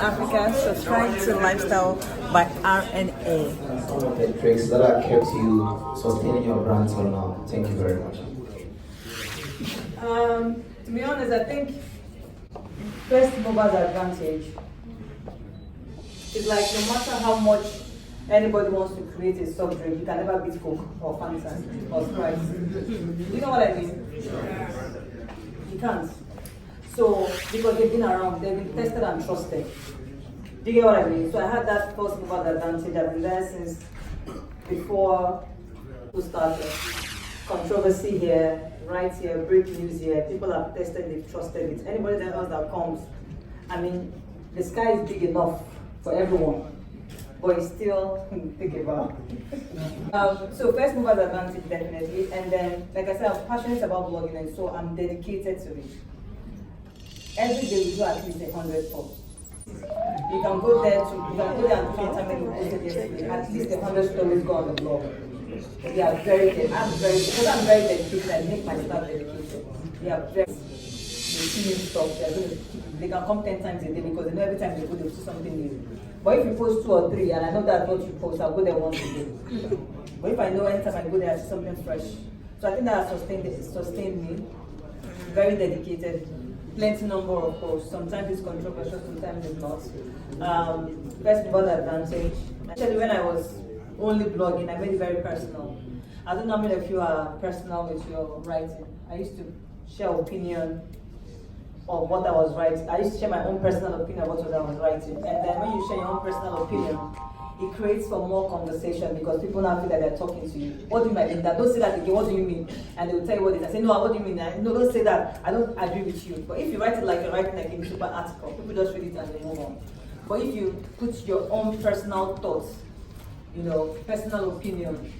Africa, subscribe to Lifestyle by RNA. Some of the tricks that have kept you sustaining your brand till now. Thank you very much. To be honest, I think first mover's advantage is like no matter how much anybody wants to create a soft drink, you can never beat Coke or Fanta or Sprite. You know what I mean? You can't. So, because they've been around, they've been tested and trusted. Do you get what I mean? So I had that first mover's advantage. I've been there since before we started. Controversy here, right here, break news here. People have tested, they've trusted it. Anybody else that comes, I mean, the sky is big enough for everyone, but it's still think about. So first mover's advantage definitely, and then like I said, I'm passionate about blogging, and so I'm dedicated to it. Every day we do at least 100 posts. You can go there and count how many posted yesterday. At least 100 stories go on the blog. They are very dedicated. Because I'm very dedicated, I make my staff dedicated. They are very, they see new stuff. They can come 10 times a day because they know every time they go, they'll see something new. But if you post 2 or 3, and I know that's what you post, I'll go there once a day. But if I know anytime I go there, I see something fresh. So I think that has sustained me. Very dedicated. Plenty number of posts. Sometimes it's controversial, sometimes it's not. First mover advantage. Actually, when I was only blogging, I made it very personal. I don't know how many of you are personal with your writing. I used to share opinion of what I was writing. I used to share my own personal opinion of what I was writing. And then when you share your own personal opinion, it creates for more conversation because people now feel that they're talking to you. What do you mean? That don't say that again. What do you mean? And they will tell you what it is. I say, no, what do you mean? No, don't say that. I don't agree with you. But if you write it like you're writing like a newspaper article, people just read it and they move on. But if you put your own personal thoughts, personal opinion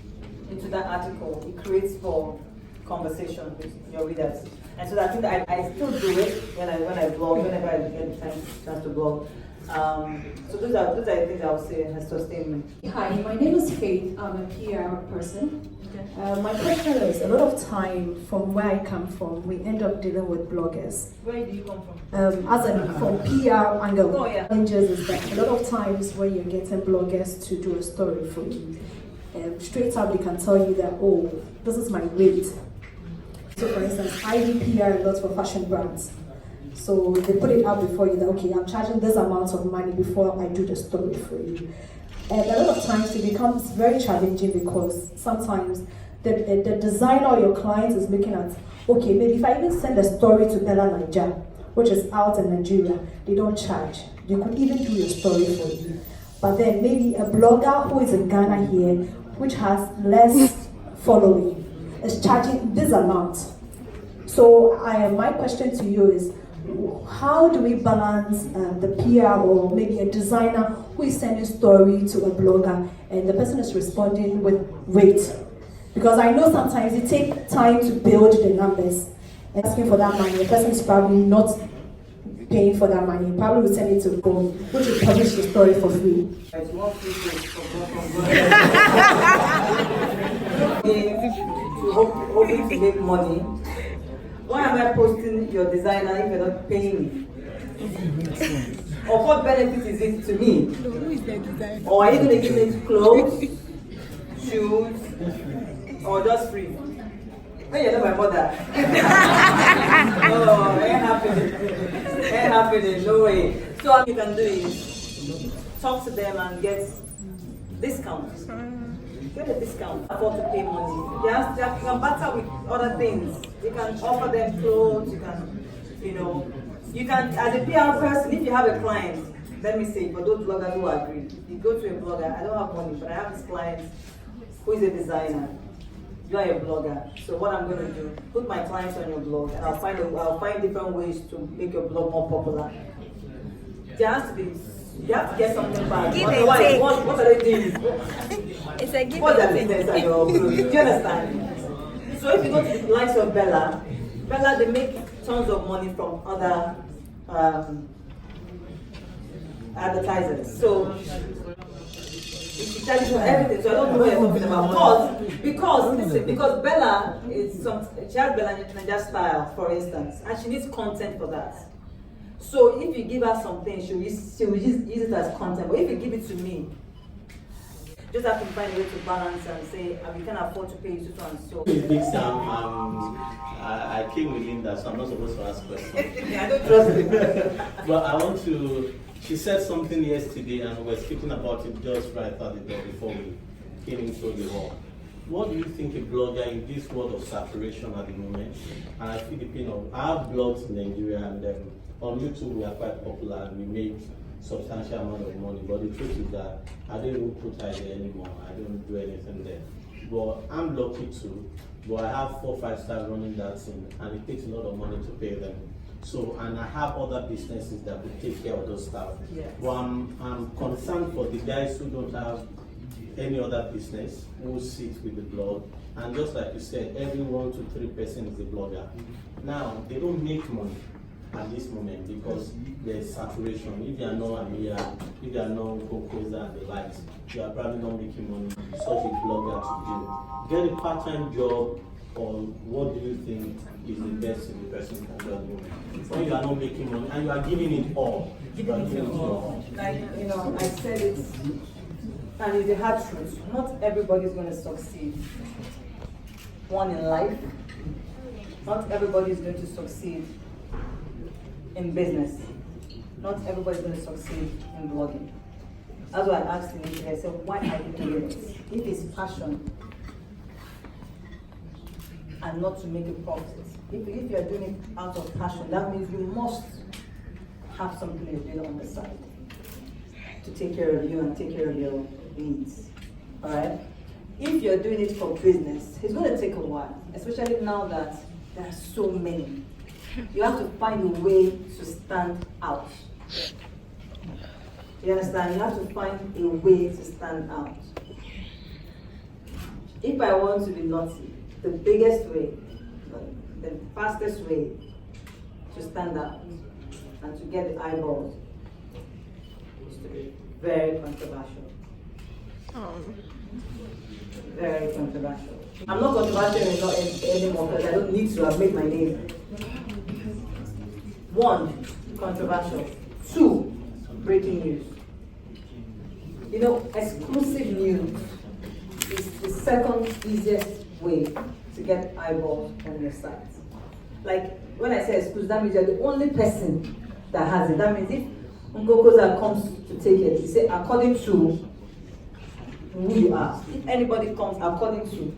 into that article, it creates for conversation with your readers. And so I think that I still do it when I blog, whenever I get the chance to blog. So those are the things I would say has sustained me. Hi, my name is Faith. I'm a PR person. My question is, a lot of time from where I come from, we end up dealing with bloggers. Where do you come from? As in from PR angle. Oh, yeah. Is that a lot of times when you're getting bloggers to do a story for you, straight up they can tell you that, oh, this is my rate. So for instance, I do PR a lot for fashion brands. So they put it out before you that, okay, I'm charging this amount of money before I do the story for you. And a lot of times it becomes very challenging because sometimes the designer or your client is looking at, okay, maybe if I even send a story to Bella Niger, which is out in Nigeria, they don't charge. They could even do your story for you. But then maybe a blogger who is in Ghana here, which has less following, is charging this amount. So my question to you is, how do we balance the PR or maybe a designer who is sending story to a blogger and the person is responding with rate? Because I know sometimes it takes time to build the numbers. And asking for that money, the person is probably not paying for that money. Probably will send it to Go, which will publish the story for free. Hoping to make money. Why am I posting your designer if you're not paying me? Or what benefit is it to me? Who is the designer? Or are you going to give me clothes, shoes, or just free? When you're not my mother. No, ain't happening, no way. So what you can do is talk to them and get discounts. Get a discount, afford to pay money. You can barter with other things. You can offer them clothes, you can, as a PR person, if you have a client, let me say, for those bloggers who agree, you go to a blogger, I don't have money, but I have this client who is a designer. You are a blogger. So what I'm going to do, put my clients on your blog, and I'll find different ways to make your blog more popular. There has to be, you have to get something back. Otherwise, what are they doing? It's a give What's that business at your blog? Do you understand? So if you go to the likes of Bella, they make tons of money from other advertisers. So she tells you everything. So I don't know what you're talking about. Because Bella she has Bella Niger style, for instance, and she needs content for that. So if you give her something, she will use it as content. But if you give it to me, just have to find a way to balance and say, we can afford to pay you so and so. It's Big Sam. I came with Linda, so I'm not supposed to ask questions. I don't trust it. But I want to. She said something yesterday, and we were speaking about it just right at the door before we came into the hall. What do you think a blogger in this world of saturation at the moment? And I feel I have blogs in Nigeria, and on YouTube we are quite popular and we make substantial amount of money. But the truth is that I don't even put out there anymore. I don't do anything there. But I'm lucky too. But I have 4 or 5 stars running that thing, and it takes a lot of money to pay them. So, and I have other businesses that will take care of those stuff. Yes. But I'm concerned for the guys who don't have any other business, who sit with the blog. And just like you said, every 1 to 3 person is a blogger. Now, they don't make money at this moment because there's saturation. If you are not Amira, if you are not Kokoza and the likes, you are probably not making money. Such a blogger to do. Get a part-time job, or what do you think is the best thing the person can do? When you are not making money and you are giving it all. Giving it all. Like, I said it, and it's the hard truth. Not everybody is going to succeed. One, in life. Not everybody is going to succeed in business. Not everybody is going to succeed in blogging. That's why I asked initially, I said, why are you doing it? If it's passion and not to make a profit. If you are doing it out of passion, that means you must have something you're doing on the side to take care of you and take care of your needs. Alright? If you're doing it for business, it's going to take a while, especially now that there are so many. You have to find a way to stand out. You understand? You have to find a way to stand out. If I want to be naughty, the biggest way, the fastest way to stand out and to get the eyeballs is to be very controversial. Very controversial. I'm not controversial anymore because I don't need to. I've made my name. 1, controversial. 2, breaking news. Exclusive news is the second easiest way to get eyeballs on your site. Like, when I say exclusive, that means you're the only person that has it. That means if Ngokoza comes to take it, you say, according to who you are. If anybody comes, according to.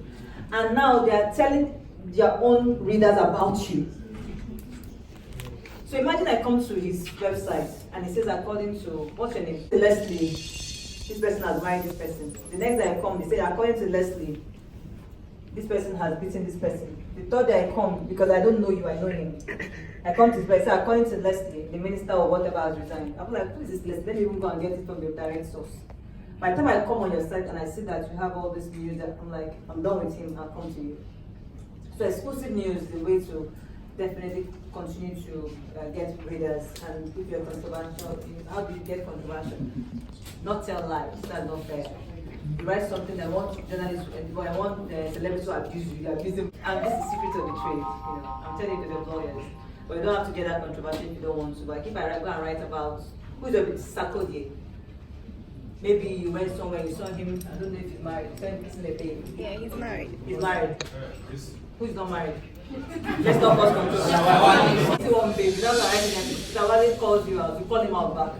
And now they are telling their own readers about you. So imagine I come to his website and he says, according to, what's your name? Leslie. This person has married this person. The next day I come, they say, according to Leslie, this person has beaten this person. The third day I come, because I don't know you, I know him. I come to his place, say, according to Leslie, the minister or whatever has resigned. I'm like, who is this Leslie? Let me even go and get it from the direct source. By the time I come on your site and I see that you have all this news, I'm like, I'm done with him, I'll come to you. So exclusive news is the way to definitely continue to get readers. And if you're controversial, how do you get controversial? Not tell lies, that's not fair. You write something, I want journalists, I want celebrities to abuse you, abuse them. And this is the secret of the trade, I'm telling you to the bloggers. But you don't have to get that controversial if you don't want to. Like if I go and write about, who's a Sarkodie? Maybe you went somewhere, you saw him, I don't know if he's married, you saw him kissing a baby. Yeah, he's married. He's married. Who's not married? Let's not cause controversy. See one baby, that's why Tawali calls you out, you call him out back.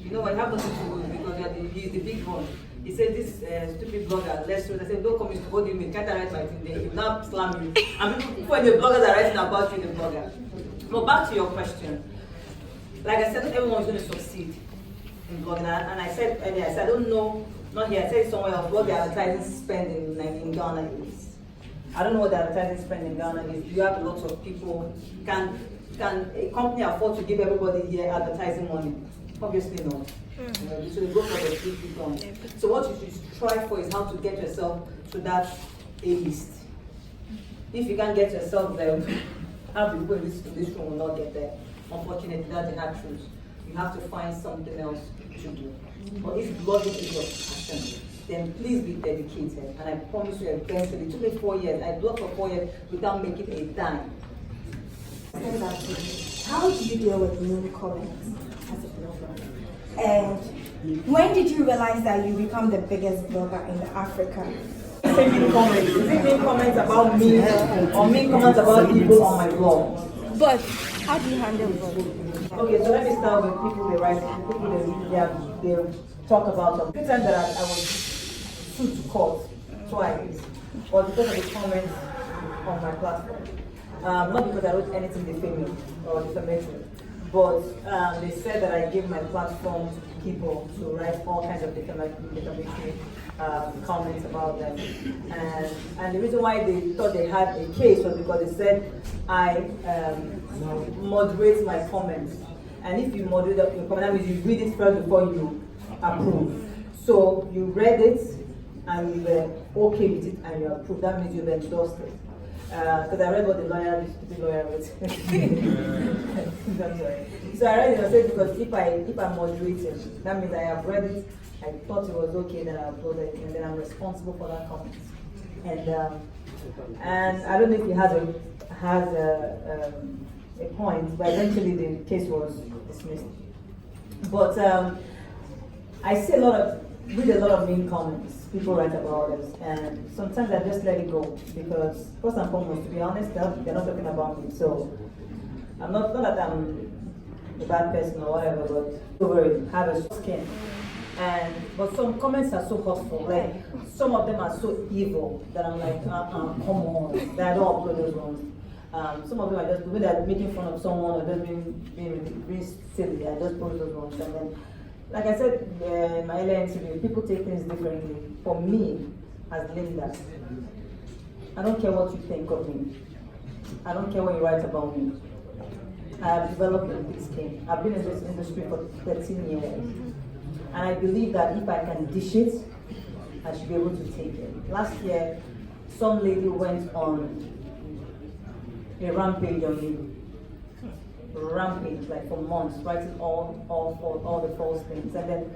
You know what, you have nothing to do because he's the big one. He said, this stupid blogger, let's do it. I said, don't come in, what do you mean? Can't I write my thing there? He will not slam you. And people when the bloggers are writing about you, the blogger. But back to your question. Like I said, everyone is going to succeed in blogging. And I said earlier, I don't know, not here, I said somewhere else, what the advertising spend in Ghana is. I don't know what the advertising spend in Ghana is. You have lots of people. Can a company afford to give everybody here advertising money? Obviously not. So you go for the big people. So what you should strive for is how to get yourself to that A-list. If you can't get yourself there, half the people in this room will not get there. Unfortunately, that's the hard truth. You have to find something else to do. But if blogging is your passion, then please be dedicated. And I promise you eventually, it took me 4 years. I blogged for 4 years without making a dime. How do you deal with mean comments as a blogger? And when did you realize that you become the biggest blogger in Africa? Say mean comments. Is it mean comments about me or mean comments about people on my blog? But how do you handle both? Okay, so let me start with people they write, people they talk about them. The time that I was sued to court twice was because of the comments on my platform. Not because I wrote anything defaming or defamatory, but they said that I gave my platform to people to write all kinds of defamatory comments about them. And the reason why they thought they had a case was because they said I moderate my comments. And if you moderate your comment, that means you read it first before you approve. So you read it and you were okay with it and you approved. That means you've endorsed it. Because I read what the lawyer wrote. I'm sorry. So I read it and said because if I'm moderating, that means I have read it, I thought it was okay, then I uploaded it, and then I'm responsible for that comment. And I don't know if he has a point, but eventually the case was dismissed. But I see read a lot of mean comments people write about us, and sometimes I just let it go because first and foremost, to be honest, they're not talking about me. So I'm not that I'm a bad person or whatever, but over it, have a skin. But some comments are so hurtful, like some of them are so evil that I'm like, come on, that I don't upload those ones. Some of them are just when they're making fun of someone or just being silly. I just post those ones, and then, like I said in my earlier interview, people take things differently. For me, as Linda, I don't care what you think of me. I don't care what you write about me. I have developed a thick skin. I've been in this industry for 13 years. And I believe that if I can dish it, I should be able to take it. Last year, some lady went on a rampage on me. Rampage, like for months, writing all the false things. And then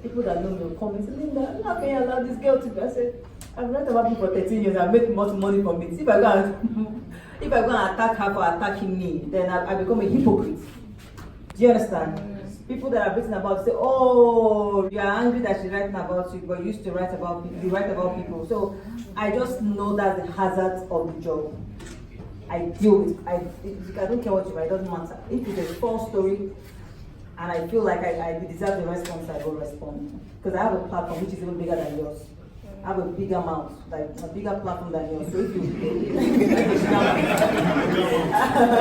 people that know me will come and say, Linda, how can you allow this girl to be? I said, I've written about me for 13 years, I've made much money from it. If I go and attack her for attacking me, then I become a hypocrite. Do you understand? People that are written about say, oh, you are angry that she's writing about you, but you used to write about people, you write about people. So I just know that's the hazard of the job. I deal with I don't care what you write, it doesn't matter. If it's a false story and I feel like I deserve the response, I will respond. Because I have a platform which is even bigger than yours. I have a bigger mouth, like a bigger platform than yours. So if you I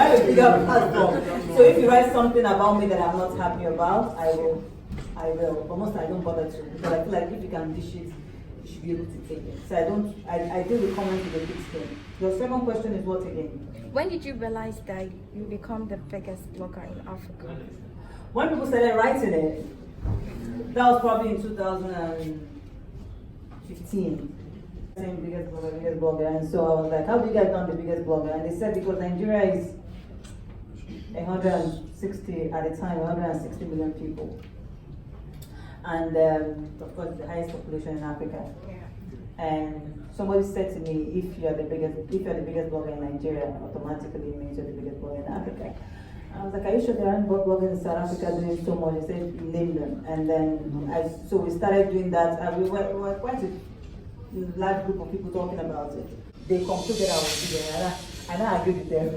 have a bigger platform. So if you write something about me that I'm not happy about, I will. But most I don't bother to, because I feel like if you can dish it, you should be able to take it. So I deal with comments with a big skin. Your second question is what again? When did you realize that you become the biggest blogger in Africa? When people started writing it, that was probably in 2015. Saying biggest blogger. And so I was like, how do you guys become the biggest blogger? And they said because Nigeria is 160 at the time, 160 million people. And of course the highest population in Africa. And somebody said to me, if you're the biggest blogger in Nigeria, automatically it means you're the biggest blogger in Africa. I was like, are you sure there aren't bloggers in South Africa doing so much? They said, name them. And then so we started doing that, and we were quite a large group of people talking about it. They concluded I was bigger, and I agreed with them.